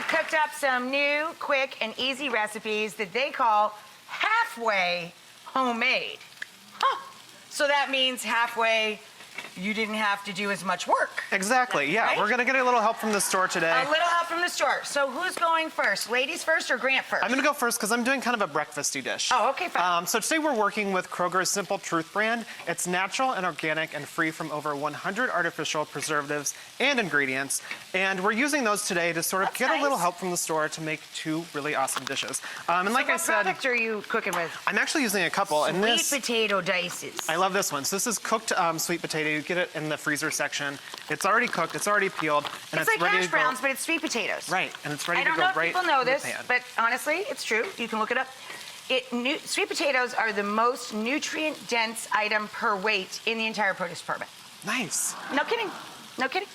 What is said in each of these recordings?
have cooked up some new, quick, and easy recipes that they call halfway homemade. Huh. So that means halfway you didn't have to do as much work. Exactly, yeah. Right? We're gonna get a little help from the store today. A little help from the store. So who's going first? Ladies first or Grant first? I'm gonna go first because I'm doing kind of a breakfasty dish. Oh, okay, fine. So today we're working with Kroger's Simple Truth brand. It's natural and organic and free from over 100 artificial preservatives and ingredients. And we're using those today to sort of get a little help from the store to make two really awesome dishes. And so like I what said, product are you cooking with? I'm actually using a couple. Sweet and this, potato dices. I love this one. So this is cooked sweet potato. You get it in the freezer section. It's already cooked. It's already peeled. And It's like ready hash to go. browns, but it's sweet potatoes. Right, and it's ready I to don't go know if right people know in the this, pan. but honestly, it's true. You can look it up. Sweet potatoes are the most nutrient-dense item per weight in the entire produce department. Nice. No kidding. No kidding.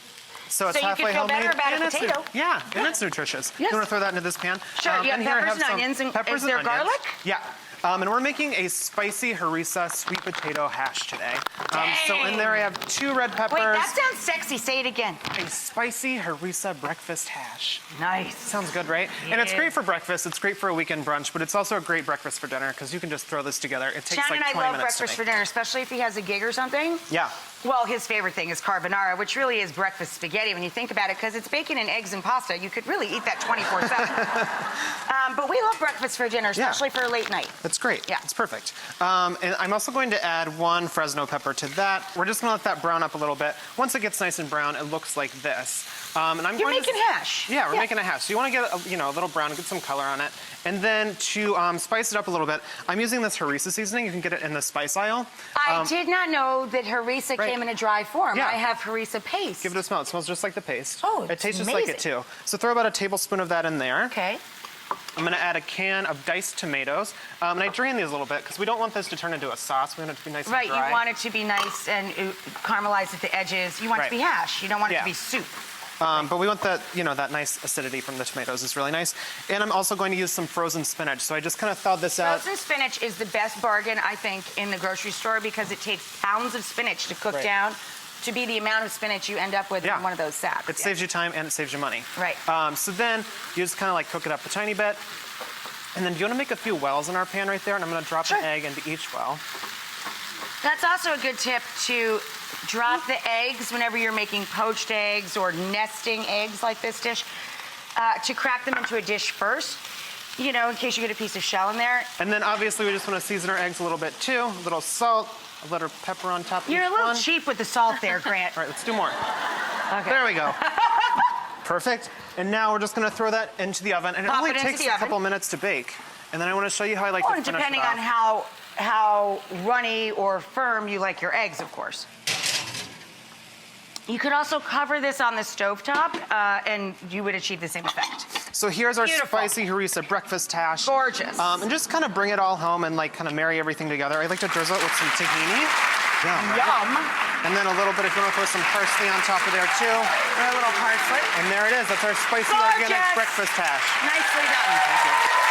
So it's So you halfway can feel homemade. better about a and it's potato. Yeah, and it's nutritious. Yes. You want to throw that into this pan? Sure, you have and here I peppers and some onions, and peppers is there and onions. garlic? Yeah. And we're making a spicy harissa sweet potato hash today. So in there I have 2 red peppers. Wait, that sounds sexy. Say it again. A spicy harissa breakfast hash. Nice. Sounds good, right? Yeah. And it's great for breakfast. It's great for a weekend brunch, but it's also a great breakfast for dinner because you can just throw this together. It takes Shannon like 20 and I love minutes breakfast to for make. dinner, especially if he has a gig or something. Yeah. Well, his favorite thing is carbonara, which really is breakfast spaghetti when you think about it, because it's bacon and eggs and pasta. You could really eat that 24/7. But we love breakfast for dinner, especially for a late night. That's great. Yeah. It's perfect. And I'm also going to add 1 Fresno pepper to that. We're just going to let that brown up a little bit. Once it gets nice and brown, it looks like this. And I'm You're going making hash. Yeah, we're making a hash. So you want to get a little brown and get some color on it. And then to spice it up a little bit, I'm using this harissa seasoning. You can get it in the spice aisle. I did not know that harissa came in a dry form. Yeah. I have harissa paste. Give it a smell. It smells just like the paste. Oh, it it's tastes just like amazing. it too. So throw about a tablespoon of that in there. Okay. I'm going to add a can of diced tomatoes. And I drain these a little bit because we don't want this to turn into a sauce. We want it to be nice and dry. Right, you want it to be nice and caramelized at the edges. You want it to be hash. You don't want it to be soup. But we want that, that nice acidity from the tomatoes is really nice. And I'm also going to use some frozen spinach. So I just kind of thawed this out. Frozen spinach is the best bargain, I think, in the grocery store because it takes pounds of spinach to cook down to be the amount of spinach you end up with in one of those sacks. It saves you time and it saves you money. Right. So then you just kind of like cook it up a tiny bit. And then do you want to make a few wells in our pan right there? And I'm going to drop an egg into each well. That's also a good tip to drop the eggs whenever you're making poached eggs or nesting eggs like this dish, to crack them into a dish first, in case you get a piece of shell in there. And then obviously we just want to season our eggs a little bit too. A little salt, a little pepper on top of You're each a little one. cheap with the salt there, Grant. All right, let's do more. Okay. There we go. Perfect. And now we're just going to throw that into the oven. And it only takes a couple minutes to bake. And then I want to show you how I like to finish it off. Depending on how runny or firm you like your eggs, of course. You could also cover this on the stovetop, and you would achieve the same effect. So here's our spicy harissa breakfast hash. Gorgeous. And just kind of bring it all home and kind of marry everything together. I like to drizzle it with some tahini. Yum. Right? Yum. And then a little bit, if you want to throw some parsley on top of there too. And a little parsley. And there it is. That's our spicy organic breakfast hash. Nicely done. Thank you.